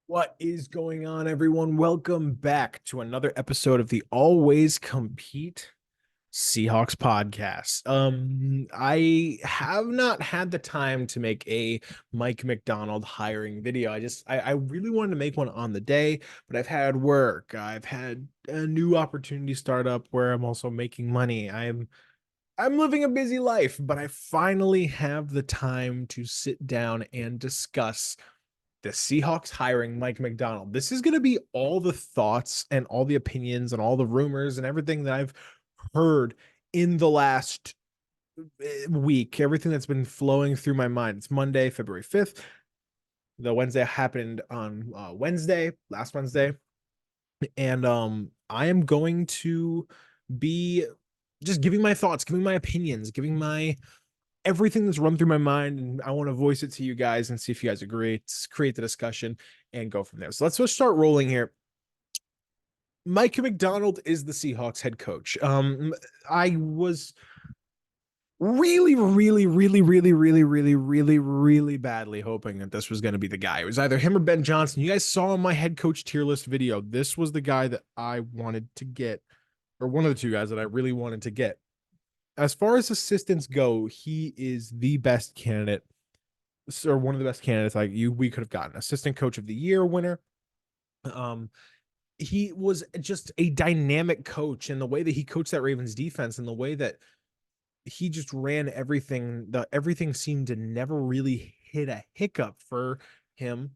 What is going on, everyone? Welcome back to another episode of the Always Compete Seahawks podcast. I have not had the time to make a Mike Macdonald hiring video. I really wanted to make one on the day, but I've had work. I've had a new opportunity start up where I'm also making money. I'm living a busy life, but I finally have the time to sit down and discuss the Seahawks hiring Mike Macdonald. This is going to be all the thoughts and all the opinions and all the rumors and everything that I've heard in the last week, everything that's been flowing through my mind. It's Monday, February 5th. The Wednesday happened on last Wednesday. And I am going to be just giving my thoughts, giving my opinions, giving my everything that's run through my mind, and I want to voice it to you guys and see if you guys agree. Let's create the discussion and go from there. So let's just start rolling here. Mike Macdonald is the Seahawks head coach. I was really badly hoping that this was going to be the guy. It was either him or Ben Johnson. You guys saw my head coach tier list video. This was the guy that I wanted to get, or one of the two guys that I really wanted to get. As far as assistants go, he is the best candidate, or one of the best candidates we could have gotten. Assistant coach of the year winner. Um, he was just a dynamic coach, and the way that he coached that Ravens defense and the way that he just ran everything seemed to never really hit a hiccup for him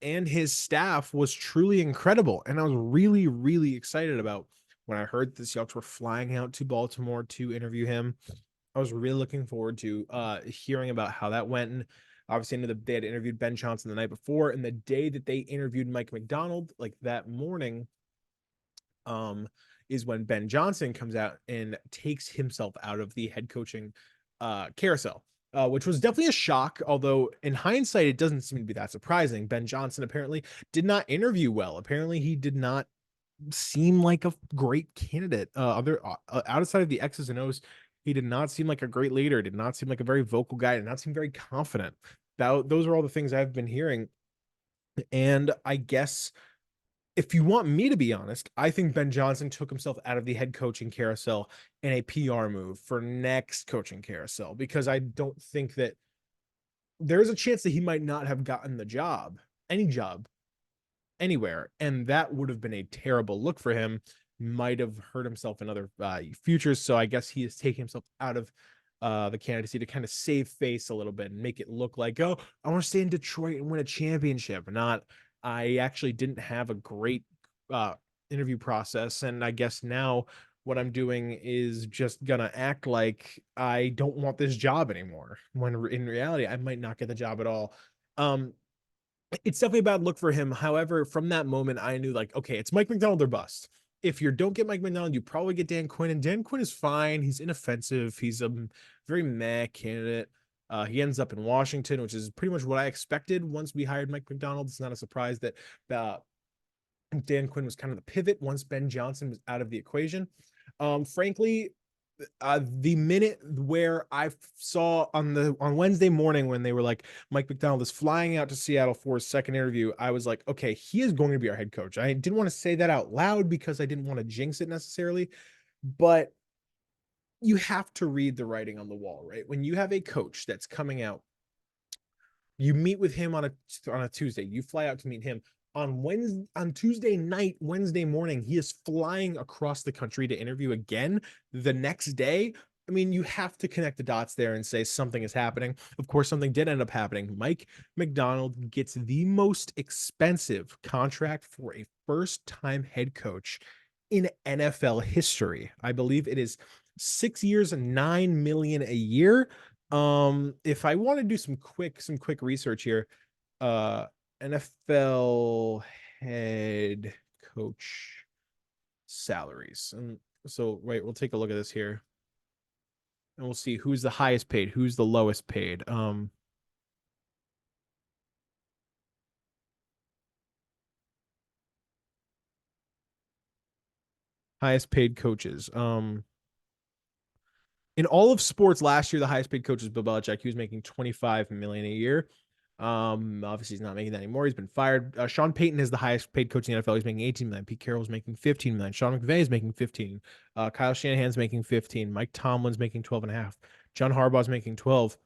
and his staff was truly incredible. And I was really excited about when I heard the Seahawks were flying out to Baltimore to interview him. I was really looking forward to hearing about how that went. And obviously, I knew that they had interviewed Ben Johnson the night before, and the day that they interviewed Mike Macdonald, like that morning, is when Ben Johnson comes out and takes himself out of the head coaching carousel. Which was definitely a shock, although in hindsight, it doesn't seem to be that surprising. Ben Johnson apparently did not interview well. Apparently, he did not seem like a great candidate. Outside of the X's and O's, he did not seem like a great leader. Did not seem like a very vocal guy. Did not seem very confident. Those are all the things I've been hearing. And I guess if you want me to be honest, I think Ben Johnson took himself out of the head coaching carousel in a PR move for next coaching carousel, because I don't think that there's a chance that he might not have gotten the job, any job, anywhere. And that would have been a terrible look for him. Might have hurt himself in other futures. So I guess he is taking himself out of the candidacy to kind of save face a little bit and make it look like, oh, I want to stay in Detroit and win a championship. Not, I actually didn't have a great uh, interview process. And I guess now what I'm doing is just gonna act like I don't want this job anymore, when in reality I might not get the job at all. Um, it's definitely a bad look for him. However, from that moment, I knew, like, okay, it's Mike Macdonald or bust. If you don't get Mike Macdonald, you probably get Dan Quinn, and Dan Quinn is fine. He's inoffensive. He's a very meh candidate. He ends up in Washington, which is pretty much what I expected once we hired Mike Macdonald. It's not a surprise that uh, Dan Quinn was kind of the pivot once Ben Johnson was out of the equation. Frankly, the minute where I saw on Wednesday morning when they were like, Mike Macdonald is flying out to Seattle for his second interview, I was like, okay, he is going to be our head coach. I didn't want to say that out loud because I didn't want to jinx it necessarily, but you have to read the writing on the wall, right? When you have a coach that's coming out, you meet with him on a Tuesday, you fly out to meet him on Tuesday night, Wednesday morning, he is flying across the country to interview again the next day. I mean, you have to connect the dots there and say something is happening. Of course, something did end up happening. Mike Macdonald gets the most expensive contract for a first-time head coach in NFL history. I believe it is 6 years and 9 million a year. If I want to do some quick research here, NFL head coach salaries. And so, right, we'll take a look at this here and we'll see who's the highest paid, who's the lowest paid. Highest paid coaches. In all of sports last year, the highest paid coach is Bill Belichick. He was making 25 million a year. Obviously he's not making that anymore. He's been fired. Sean Payton is the highest paid coach in the NFL. He's making 18 million. Pete Carroll's making 15 million. Sean McVay is making 15. Kyle Shanahan's making 15. Mike Tomlin's making 12 and a half. John Harbaugh's making 12.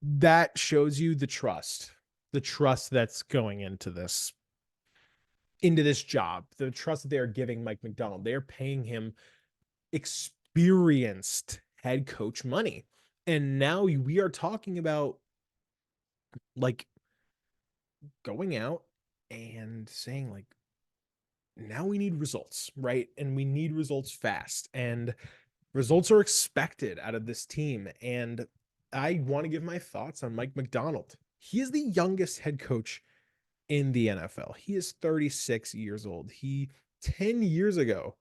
That shows you the trust that's going into this job, the trust that they are giving Mike Macdonald. They are paying him experienced head coach money. And now we are talking about like going out and saying like, now we need results, right? And we need results fast, and results are expected out of this team. And I want to give my thoughts on Mike Macdonald. He is the youngest head coach in the NFL. He is 36 years old. 10 years ago,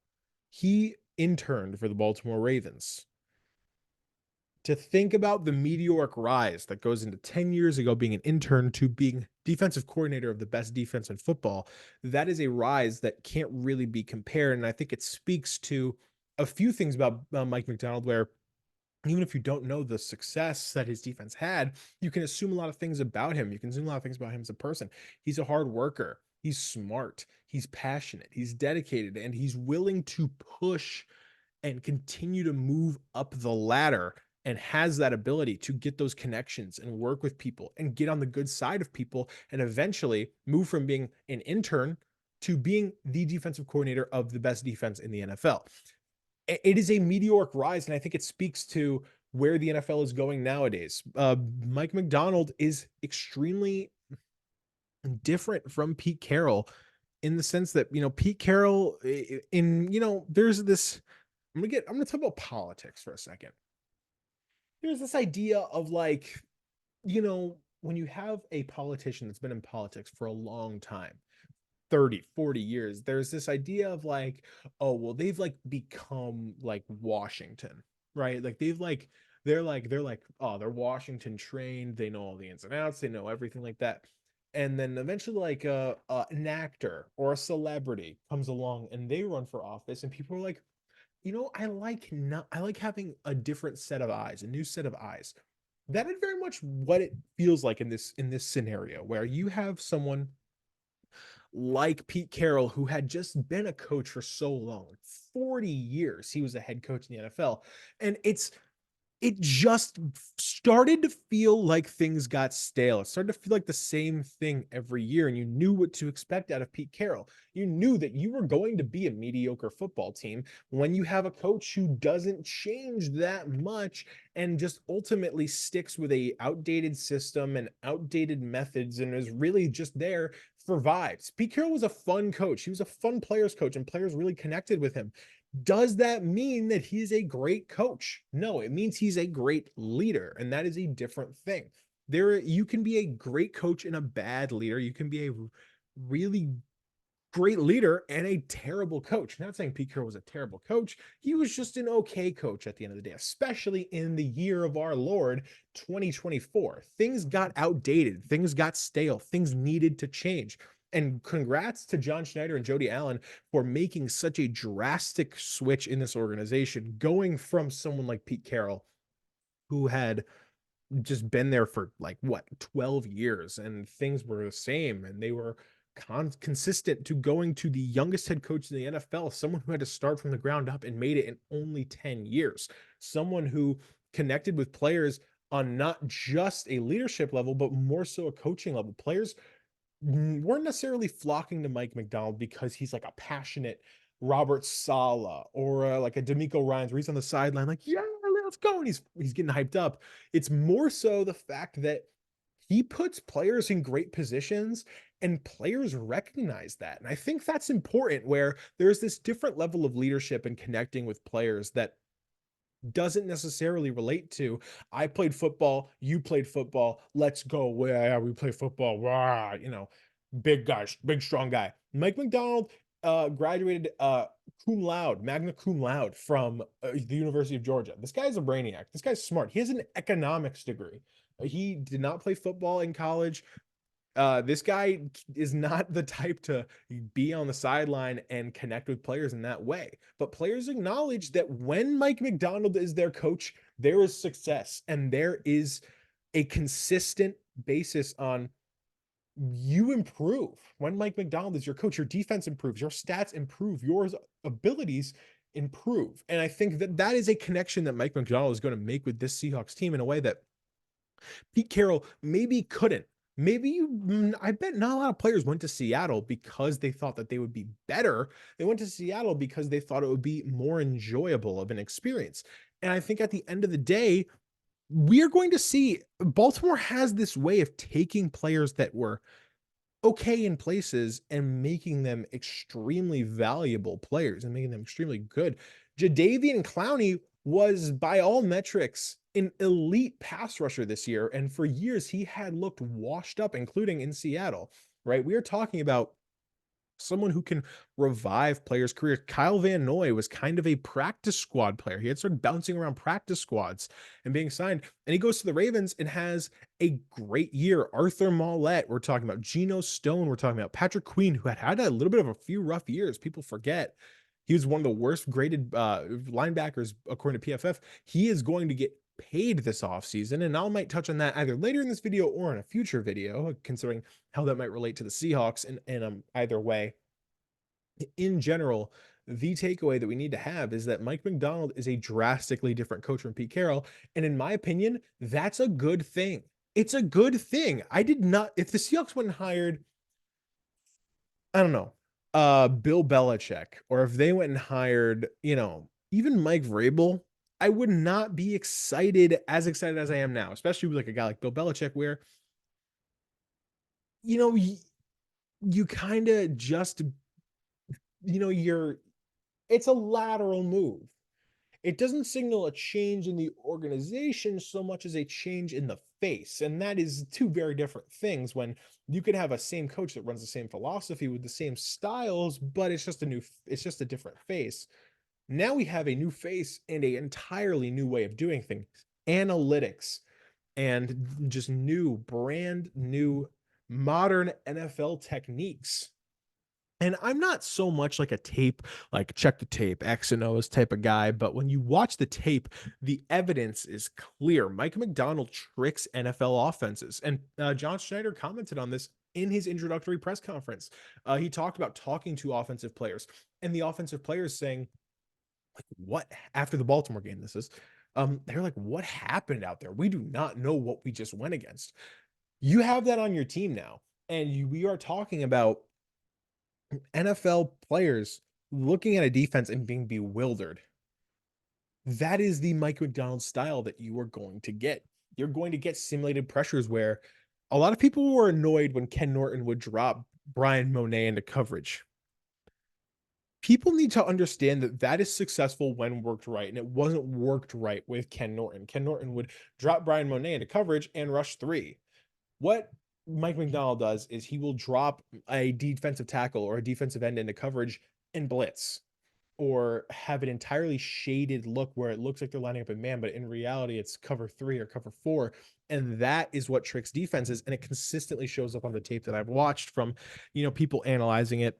he interned for the Baltimore Ravens. To think about the meteoric rise that goes into 10 years ago being an intern to being defensive coordinator of the best defense in football, that is a rise that can't really be compared. And I think it speaks to a few things about Mike Macdonald, where even if you don't know the success that his defense had, you can assume a lot of things about him. You can assume a lot of things about him as a person. He's a hard worker. He's smart. He's passionate. He's dedicated, and he's willing to push and continue to move up the ladder, and has that ability to get those connections and work with people and get on the good side of people, and eventually move from being an intern to being the defensive coordinator of the best defense in the NFL. It is a meteoric rise, and I think it speaks to where the NFL is going nowadays. Mike Macdonald is extremely different from Pete Carroll in the sense that, Pete Carroll there's this, I'm going to talk about politics for a second. There's this idea of like, when you have a politician that's been in politics for a long time, 30, 40 years, there's this idea of like, oh, well, they've like become like Washington, right? Like they're like, oh, they're Washington trained. They know all the ins and outs. They know everything like that. And then eventually like an actor or a celebrity comes along and they run for office, and people are like, I like having a different set of eyes, a new set of eyes. That is very much what it feels like in this scenario, where you have someone like Pete Carroll, who had just been a coach for so long, 40 years he was a head coach in the NFL. And it just started to feel like things got stale. It started to feel like the same thing every year, and you knew what to expect out of Pete Carroll. You knew that you were going to be a mediocre football team when you have a coach who doesn't change that much and just ultimately sticks with a outdated system and outdated methods, and is really just there for vibes. Pete Carroll was a fun coach. He was a fun players coach, and players really connected with him. Does that mean that he's a great coach? No, it means he's a great leader, and that is a different thing. You can be a great coach and a bad leader. You can be a really great leader and a terrible coach. I'm not saying Pete Carroll was a terrible coach. He was just an okay coach at the end of the day, especially in the year of our Lord 2024. Things got outdated, things got stale, things needed to change. And congrats to John Schneider and Jody Allen for making such a drastic switch in this organization, going from someone like Pete Carroll, who had just been there for like 12 years, and things were the same, and they were consistent, to going to the youngest head coach in the NFL, someone who had to start from the ground up and made it in only 10 years, someone who connected with players on not just a leadership level, but more so a coaching level. Players weren't necessarily flocking to Mike Macdonald because he's like a passionate Robert Saleh or like a D'Amico Ryans, where he's on the sideline like, yeah, let's go, and he's getting hyped up. It's more so the fact that he puts players in great positions, and players recognize that. And I think that's important, where there's this different level of leadership and connecting with players that doesn't necessarily relate to, I played football, you played football, let's go. Yeah, we play football. Rah, big guy, big strong guy. Mike Macdonald graduated cum laude, magna cum laude from the University of Georgia. This guy's a brainiac. This guy's smart. He has an economics degree. He did not play football in college. This guy is not the type to be on the sideline and connect with players in that way. But players acknowledge that when Mike Macdonald is their coach, there is success, and there is a consistent basis on you improve. When Mike Macdonald is your coach, your defense improves, your stats improve, your abilities improve. And I think that that is a connection that Mike Macdonald is going to make with this Seahawks team in a way that Pete Carroll maybe couldn't. I bet not a lot of players went to Seattle because they thought that they would be better. They went to Seattle because they thought it would be more enjoyable of an experience. And I think at the end of the day, we are going to see Baltimore has this way of taking players that were okay in places and making them extremely valuable players and making them extremely good. Jadeveon Clowney was, by all metrics, an elite pass rusher this year. And for years, he had looked washed up, including in Seattle, right? We are talking about someone who can revive players' careers. Kyle Van Noy was kind of a practice squad player. He had started bouncing around practice squads and being signed. And he goes to the Ravens and has a great year. Arthur Mollett, we're talking about Geno Stone, we're talking about Patrick Queen, who had a little bit of a few rough years. People forget. He was one of the worst graded linebackers according to PFF. He is going to get paid this offseason, and I might touch on that either later in this video or in a future video, considering how that might relate to the Seahawks in either way. In general, the takeaway that we need to have is that Mike Macdonald is a drastically different coach from Pete Carroll, and in my opinion, that's a good thing. It's a good thing. I did not, if the Seahawks went and hired, I don't know, Bill Belichick, or if they went and hired, even Mike Vrabel, I would not be as excited as I am now, especially with like a guy like Bill Belichick, where, you know, you kind of just, it's a lateral move. It doesn't signal a change in the organization so much as a change in the face. And that is two very different things when you could have a same coach that runs the same philosophy with the same styles, but it's just a different face. Now we have a new face and an entirely new way of doing things, analytics, and just brand new modern NFL techniques. And I'm not so much like a tape, like check the tape, X and O's type of guy. But when you watch the tape, the evidence is clear. Mike Macdonald tricks NFL offenses. And John Schneider commented on this in his introductory press conference. He talked about talking to offensive players and the offensive players saying, like, what, after the Baltimore game, this is, they're like, what happened out there? We do not know what we just went against. You have that on your team now. And we are talking about NFL players looking at a defense and being bewildered. That is the Mike Macdonald style that you are going to get. You're going to get simulated pressures where a lot of people were annoyed when Ken Norton would drop Brian Monet into coverage. People need to understand that that is successful when worked right, and it wasn't worked right with Ken Norton. Ken Norton would drop Brian Monet into coverage and rush three. What Mike Macdonald does is he will drop a defensive tackle or a defensive end into coverage and blitz, or have an entirely shaded look where it looks like they're lining up in man, but in reality it's cover 3 or cover 4. And that is what tricks defenses. And it consistently shows up on the tape that I've watched from, people analyzing it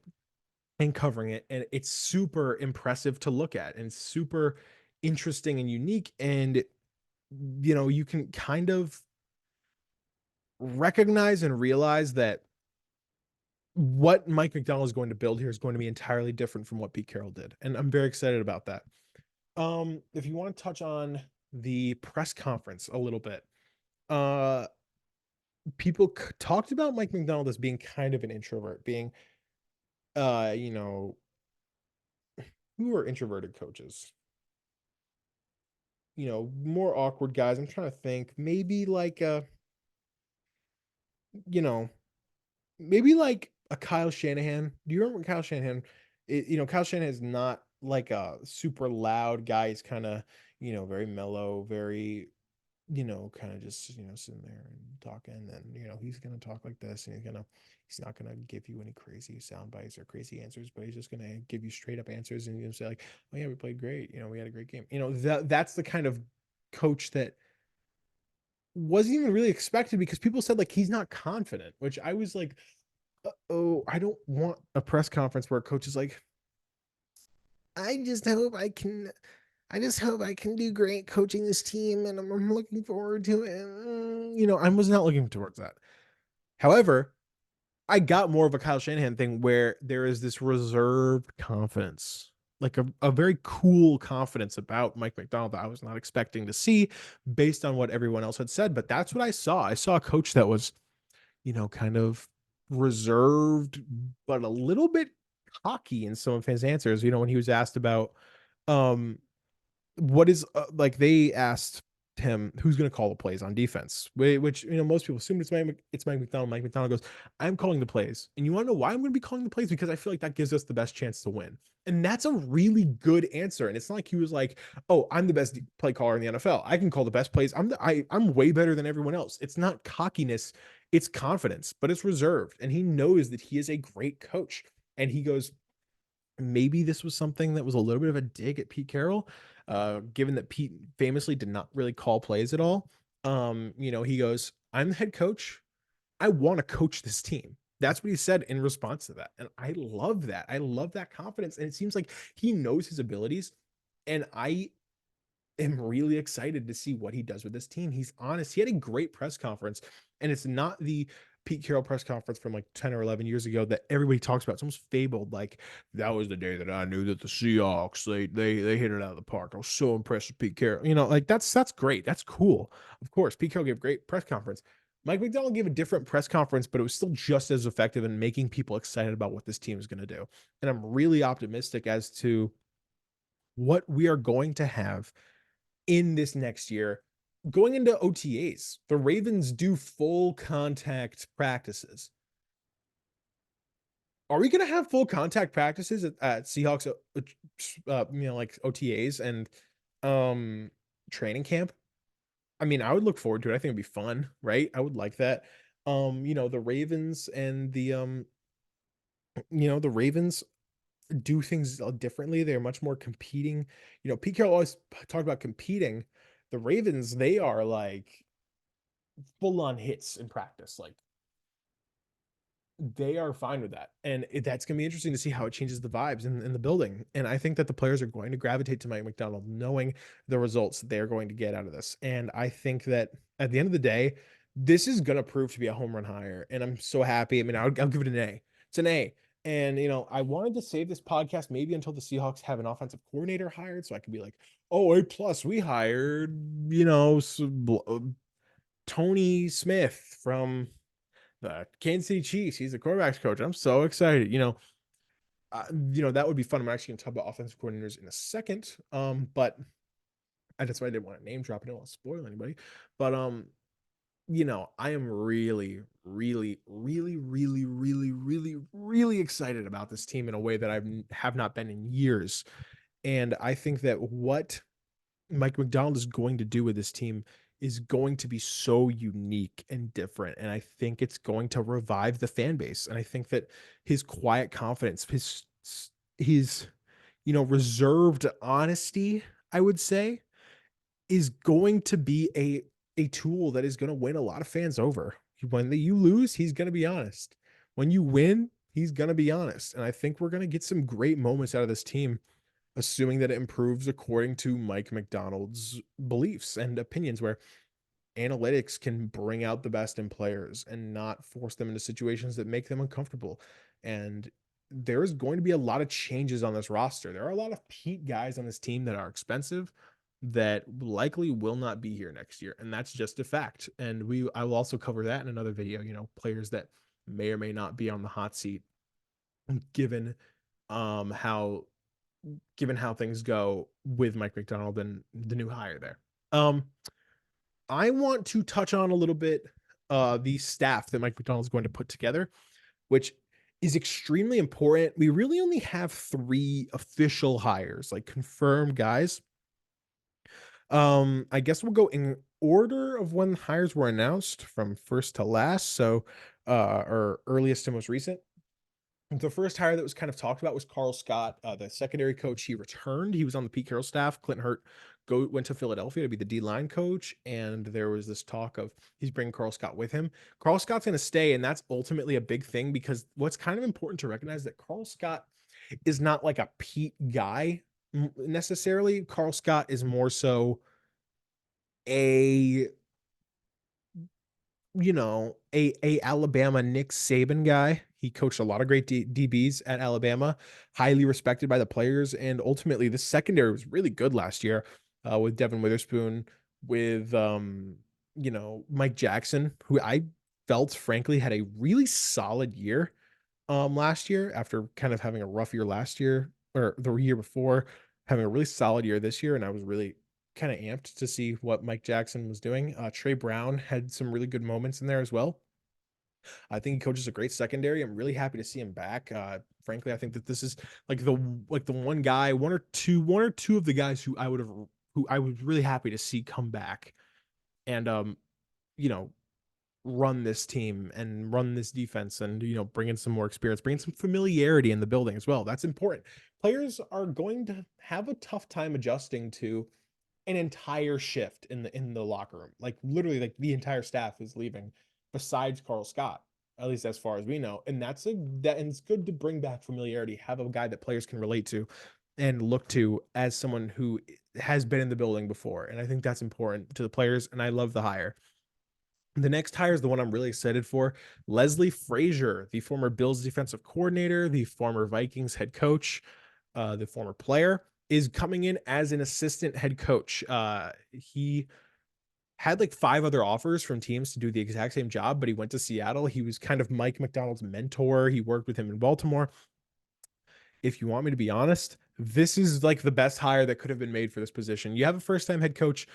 and covering it. And it's super impressive to look at and super interesting and unique. And, you can kind of recognize and realize that what Mike Macdonald is going to build here is going to be entirely different from what Pete Carroll did. And I'm very excited about that. If you want to touch on the press conference a little bit, people talked about Mike Macdonald as being kind of an introvert, being, who are introverted coaches? More awkward guys. I'm trying to think. Maybe like maybe like a Kyle Shanahan. Do you remember Kyle Shanahan? Kyle Shanahan is not like a super loud guy. He's kind of, very mellow, very, kind of just, sitting there and talking. And then, he's going to talk like this, and he's not going to give you any crazy sound bites or crazy answers, but he's just going to give you straight up answers and say like, oh yeah, we played great. We had a great game. That's the kind of coach that wasn't even really expected, because people said like he's not confident, which I was like, oh, I don't want a press conference where a coach is like, I just hope I just hope I can do great coaching this team, and I'm looking forward to it. I was not looking towards that. However, I got more of a Kyle Shanahan thing where there is this reserved confidence, like a very cool confidence about Mike Macdonald that I was not expecting to see based on what everyone else had said. But that's what I saw. I saw a coach that was, kind of reserved, but a little bit cocky in some of his answers. When he was asked about, um, what is like they asked him who's going to call the plays on defense, which most people assume it's Mike Macdonald. Mike Macdonald goes, "I'm calling the plays, and you want to know why I'm going to be calling the plays? Because I feel like that gives us the best chance to win." And that's a really good answer. And it's not like he was like, "Oh, I'm the best play caller in the NFL. I can call the best plays. I'm way better than everyone else." It's not cockiness, it's confidence, but it's reserved, and he knows that he is a great coach. And he goes, maybe this was something that was a little bit of a dig at Pete Carroll, given that Pete famously did not really call plays at all. He goes, "I'm the head coach. I want to coach this team." That's what he said in response to that. And I love that. I love that confidence. And it seems like he knows his abilities. And I am really excited to see what he does with this team. He's honest. He had a great press conference, and it's not the Pete Carroll press conference from like 10 or 11 years ago that everybody talks about. It's almost fabled. Like, that was the day that I knew that the Seahawks, they hit it out of the park. I was so impressed with Pete Carroll. Like that's great. That's cool. Of course, Pete Carroll gave a great press conference. Mike Macdonald gave a different press conference, but it was still just as effective in making people excited about what this team is going to do. And I'm really optimistic as to what we are going to have in this next year. Going into OTAs, the Ravens do full contact practices. Are we going to have full contact practices at Seahawks, like OTAs and training camp? I mean, I would look forward to it. I think it'd be fun, right? I would like that. The Ravens and the Ravens do things differently. They're much more competing. Pete Carroll always talked about competing. The Ravens, they are like full on hits in practice. Like, they are fine with that. And that's going to be interesting to see how it changes the vibes in the building. And I think that the players are going to gravitate to Mike Macdonald, knowing the results that they are going to get out of this. And I think that at the end of the day, this is going to prove to be a home run hire. And I'm so happy. I mean, I'll give it an A. It's an A. And, I wanted to save this podcast maybe until the Seahawks have an offensive coordinator hired. So I could be like, oh, A plus, we hired, Tony Smith from the Kansas City Chiefs. He's the quarterbacks coach. I'm so excited. That would be fun. I'm actually going to talk about offensive coordinators in a second. But that's why I didn't want to name drop. I didn't want to spoil anybody. But I am really, really, really, really, really, really, really excited about this team in a way that I have not been in years. And I think that what Mike Macdonald is going to do with this team is going to be so unique and different. And I think it's going to revive the fan base. And I think that his quiet confidence, his reserved honesty, I would say, is going to be a tool that is going to win a lot of fans over. When you lose, he's going to be honest. When you win, he's going to be honest. And I think we're going to get some great moments out of this team, assuming that it improves according to Mike Macdonald's beliefs and opinions, where analytics can bring out the best in players and not force them into situations that make them uncomfortable. And there's going to be a lot of changes on this roster. There are a lot of Pete guys on this team that are expensive that likely will not be here next year. And that's just a fact. And I will also cover that in another video, players that may or may not be on the hot seat given how things go with Mike Macdonald and the new hire there. I want to touch on a little bit the staff that Mike Macdonald is going to put together, which is extremely important. We really only have 3 official hires, like confirmed guys. I guess we'll go in order of when hires were announced from first to last. So, or earliest to most recent. The first hire that was kind of talked about was Carl Scott, the secondary coach. He returned. He was on the Pete Carroll staff. Clint Hurt went to Philadelphia to be the D-line coach, and there was this talk of he's bringing Carl Scott with him. Carl Scott's going to stay, and that's ultimately a big thing, because what's kind of important to recognize that Carl Scott is not like a Pete guy. necessarily. Carl Scott is more so a a Alabama Nick Saban guy. He coached a lot of great DBs at Alabama, highly respected by the players, and ultimately the secondary was really good last year with Devin Witherspoon, with Mike Jackson, who I felt frankly had a really solid year last year after kind of having a rough year last year or the year before, having a really solid year this year, and I was really kind of amped to see what Mike Jackson was doing. Trey Brown had some really good moments in there as well. I think he coaches a great secondary. I'm really happy to see him back. Frankly, I think that this is like the one guy, one or two of the guys who I was really happy to see come back and you know, run this team and run this defense and bring in some more experience, bring in some familiarity in the building as well. That's important. Players are going to have a tough time adjusting to an entire shift in the locker room. Like literally, like the entire staff is leaving, besides Carl Scott, at least as far as we know. And and it's good to bring back familiarity, have a guy that players can relate to and look to as someone who has been in the building before. And I think that's important to the players. And I love the hire. The next hire is the one I'm really excited for. Leslie Frazier, the former Bills defensive coordinator, the former Vikings head coach, the former player, is coming in as an assistant head coach. He had like 5 other offers from teams to do the exact same job, but he went to Seattle. He was kind of Mike Macdonald's mentor. He worked with him in Baltimore. If you want me to be honest, this is like the best hire that could have been made for this position. You have a first-time head coach,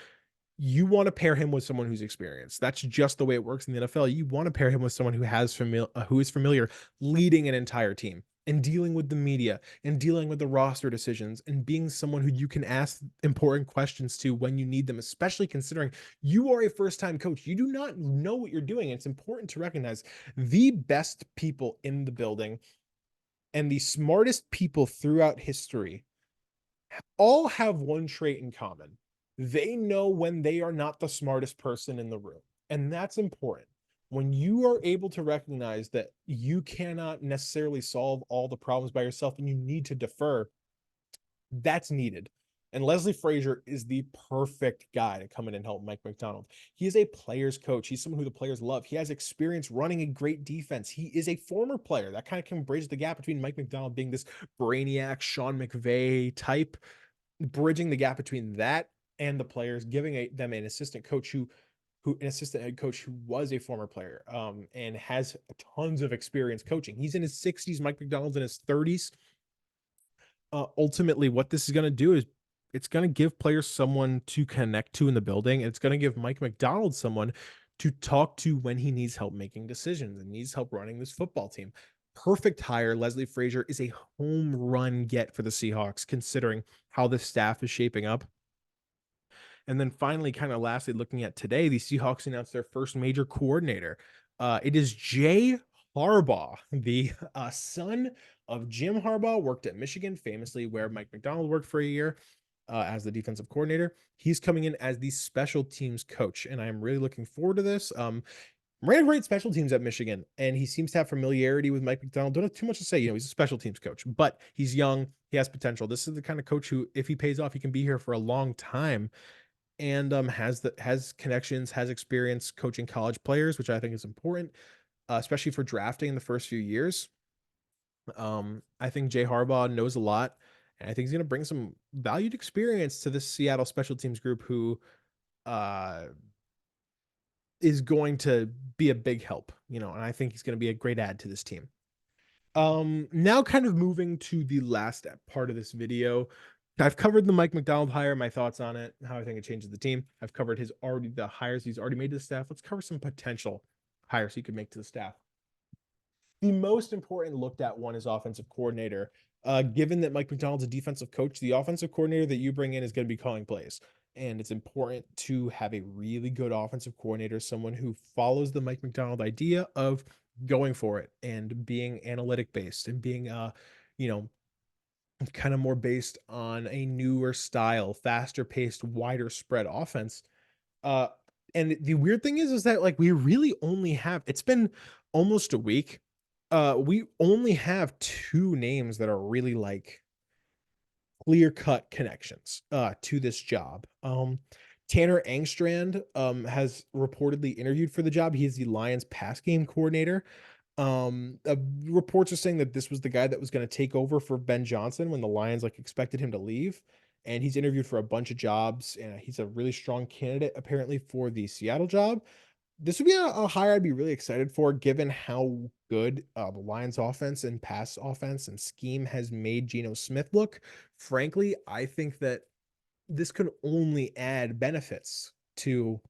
you want to pair him with someone who's experienced. That's just the way it works in the NFL. You want to pair him with someone who is familiar leading an entire team and dealing with the media and dealing with the roster decisions and being someone who you can ask important questions to when you need them, especially considering you are a first-time coach. You do not know what you're doing. It's important to recognize the best people in the building and the smartest people throughout history all have one trait in common. They know when they are not the smartest person in the room. And that's important. When you are able to recognize that you cannot necessarily solve all the problems by yourself and you need to defer, that's needed. And Leslie Frazier is the perfect guy to come in and help Mike Macdonald. He is a player's coach. He's someone who the players love. He has experience running a great defense. He is a former player. That kind of can bridge the gap between Mike Macdonald being this brainiac Sean McVay type, bridging the gap between that and the players, giving them an assistant coach who an assistant head coach who was a former player and has tons of experience coaching. He's in his 60s. Mike Macdonald's in his 30s. Ultimately, what this is going to do is it's going to give players someone to connect to in the building. And it's going to give Mike Macdonald someone to talk to when he needs help making decisions and needs help running this football team. Perfect hire. Leslie Frazier is a home run get for the Seahawks, considering how the staff is shaping up. And then finally, kind of lastly, looking at today, the Seahawks announced their first major coordinator. It is Jay Harbaugh, the son of Jim Harbaugh, worked at Michigan, famously where Mike Macdonald worked for a year as the defensive coordinator. He's coming in as the special teams coach, and I'm really looking forward to this. Ran great special teams at Michigan, and he seems to have familiarity with Mike Macdonald. Don't have too much to say. He's a special teams coach, but he's young. He has potential. This is the kind of coach who, if he pays off, he can be here for a long time and has connections, has experience coaching college players, which I think is important, especially for drafting in the first few years. I think Jay Harbaugh knows a lot, and I think he's going to bring some valued experience to this Seattle special teams group who is going to be a big help, and I think he's going to be a great add to this team. Now kind of moving to the last part of this video. I've covered the Mike Macdonald hire, my thoughts on it, how I think it changes the team. I've covered the hires he's already made to the staff. Let's cover some potential hires he could make to the staff. The most important looked at one is offensive coordinator. Given that Mike Macdonald's a defensive coach, the offensive coordinator that you bring in is going to be calling plays. And it's important to have a really good offensive coordinator, someone who follows the Mike Macdonald idea of going for it and being analytic based and being, kind of more based on a newer style, faster paced, wider spread offense. Uh, and the weird thing is that like we really only have, it's been almost a week. We only have 2 names that are really like clear-cut connections to this job. Tanner Engstrand has reportedly interviewed for the job. He is the Lions pass game coordinator. Reports are saying that this was the guy that was going to take over for Ben Johnson when the Lions like expected him to leave. And he's interviewed for a bunch of jobs, and he's a really strong candidate apparently for the Seattle job. This would be a hire I'd be really excited for, given how good the Lions offense and pass offense and scheme has made Geno Smith look. Frankly, I think that this could only add benefits to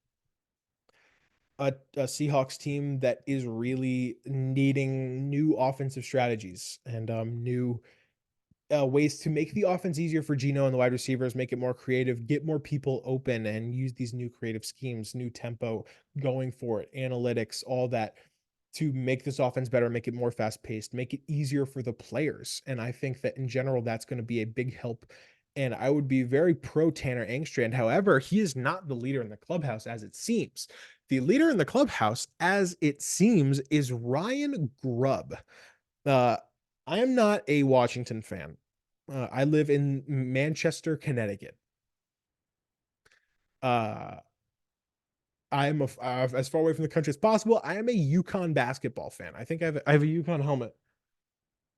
a Seahawks team that is really needing new offensive strategies and new ways to make the offense easier for Geno and the wide receivers, make it more creative, get more people open, and use these new creative schemes, new tempo, going for it, analytics, all that to make this offense better, make it more fast paced, make it easier for the players. And I think that in general, that's going to be a big help. And I would be very pro Tanner Engstrand. However, he is not the leader in the clubhouse as it seems. The leader in the clubhouse, as it seems, is Ryan Grubb. Uh, I am not a Washington fan. I live in Manchester, Connecticut. Uh, I'm as far away from the country as possible. I am a UConn basketball fan. I think I have a UConn helmet.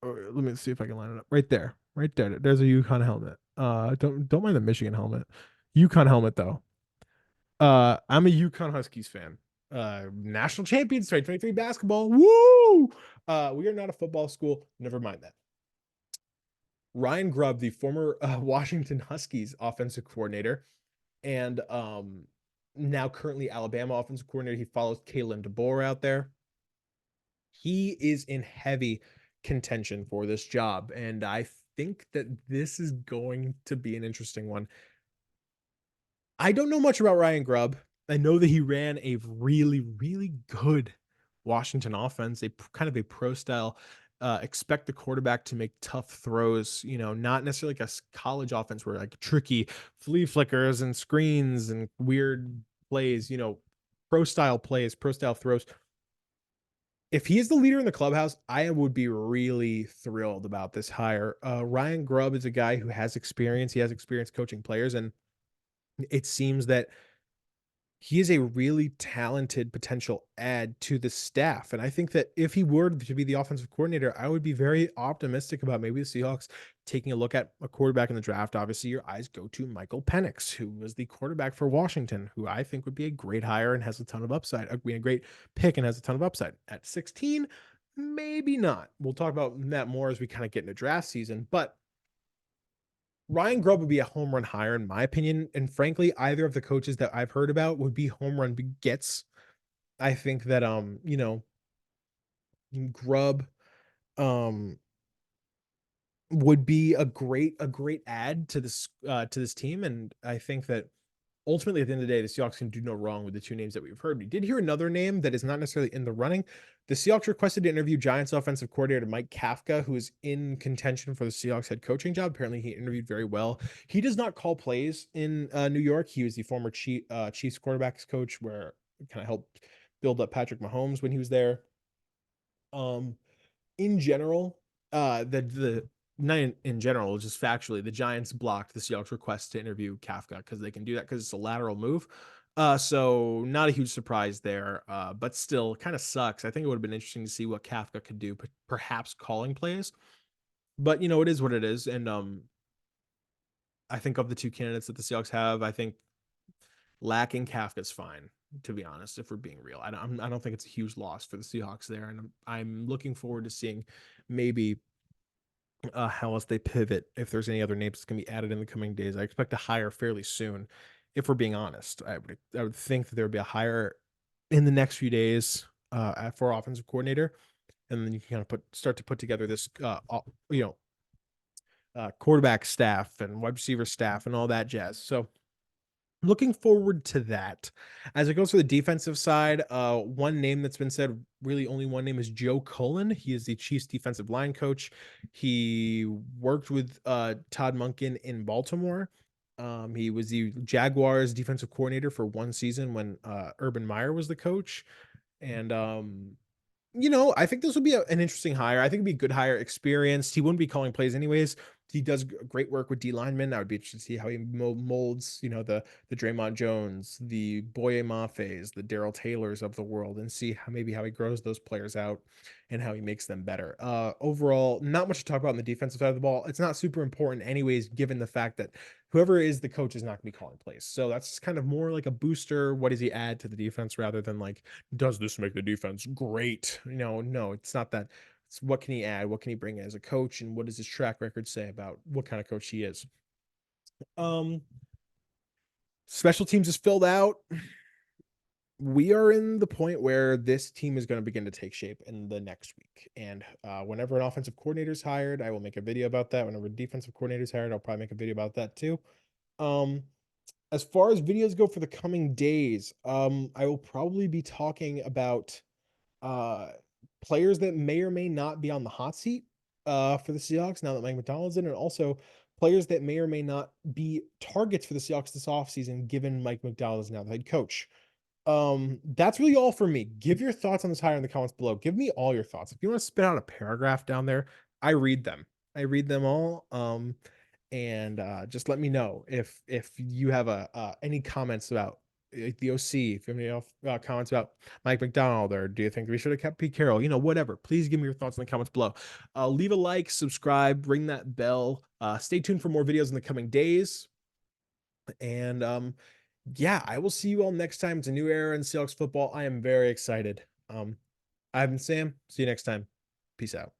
Let me see if I can line it up. Right there. Right there. There's a UConn helmet. Don't mind the Michigan helmet. UConn helmet though. I'm a UConn Huskies fan. National champions 2023 basketball. Woo! We are not a football school. Never mind that. Ryan Grubb, the former Washington Huskies offensive coordinator, and now currently Alabama offensive coordinator. He follows Kalen DeBoer out there. He is in heavy contention for this job, and I think that this is going to be an interesting one. I don't know much about Ryan Grubb. I know that he ran a really, really good Washington offense, a kind of a pro style. Expect the quarterback to make tough throws, not necessarily like a college offense where like tricky flea flickers and screens and weird plays, pro style plays, pro style throws. If he is the leader in the clubhouse, I would be really thrilled about this hire. Ryan Grubb is a guy who has experience. He has experience coaching players, and it seems that he is a really talented potential add to the staff. And I think that if he were to be the offensive coordinator, I would be very optimistic about maybe the Seahawks taking a look at a quarterback in the draft. Obviously, your eyes go to Michael Penix, who was the quarterback for Washington, who I think would be a great hire and has a ton of upside. A great pick and has a ton of upside. At 16, maybe not. We'll talk about that more as we kind of get into draft season. But Ryan Grubb would be a home run hire, in my opinion. And frankly, either of the coaches that I've heard about would be home run gets. I think that Grubb um would be a great add to this team. And I think that ultimately, at the end of the day, the Seahawks can do no wrong with the two names that we've heard. We did hear another name that is not necessarily in the running. The Seahawks requested to interview Giants offensive coordinator Mike Kafka, who is in contention for the Seahawks head coaching job. Apparently, he interviewed very well. He does not call plays in New York. He was the former Chiefs quarterbacks coach, where kind of helped build up Patrick Mahomes when he was there. In general, the not in general, just factually, the Giants blocked the Seahawks request to interview Kafka because they can do that because it's a lateral move. So not a huge surprise there, but still kind of sucks. I think it would have been interesting to see what Kafka could do, perhaps calling plays. But it is what it is. And I think of the two candidates that the Seahawks have, I think lacking Kafka's fine, to be honest, if we're being real. I don't think it's a huge loss for the Seahawks there. And I'm looking forward to seeing maybe how else they pivot, if there's any other names that's going to be added in the coming days. I expect a hire fairly soon, if we're being honest. I would think that there would be a hire in the next few days for offensive coordinator, and then you can kind of start to put together this quarterback staff and wide receiver staff and all that jazz. So looking forward to that. As it goes for the defensive side, one name that's been said, really only one name, is Joe Cullen. He is the Chiefs defensive line coach. He worked with Todd Monken in Baltimore. He was the Jaguars defensive coordinator for one season when Urban Meyer was the coach. And I think this would be an interesting hire. I think it'd be a good hire, experienced. He wouldn't be calling plays anyways. he does great work with D linemen. I would be interested to see how he molds, the Draymond Jones, the Boye Mafes, the Daryl Taylors of the world, and see how he grows those players out and how he makes them better. Overall, not much to talk about on the defensive side of the ball. It's not super important, anyways, given the fact that whoever is the coach is not going to be calling plays. So that's kind of more like a booster. What does he add to the defense rather than like, does this make the defense great? No, it's not that. It's what can he add? What can he bring as a coach? And what does his track record say about what kind of coach he is? Um, Special teams is filled out. We are in the point where this team is going to begin to take shape in the next week. And whenever an offensive coordinator is hired, I will make a video about that. Whenever a defensive coordinator is hired, I'll probably make a video about that too. Um, as far as videos go for the coming days, I will probably be talking about uh, players that may or may not be on the hot seat for the Seahawks now that Mike Macdonald's in, and also players that may or may not be targets for the Seahawks this offseason, given Mike Macdonald is now the head coach. That's really all for me. Give your thoughts on this hire in the comments below. Give me all your thoughts. If you want to spit out a paragraph down there, I read them. I read them all. And just let me know if you have any comments about the OC, if you have any comments about Mike Macdonald, or do you think we should have kept Pete Carroll? Whatever. Please give me your thoughts in the comments below. Leave a like, subscribe, ring that bell. Stay tuned for more videos in the coming days. And yeah, I will see you all next time. It's a new era in Seahawks football. I am very excited. I've been Sam. See you next time. Peace out.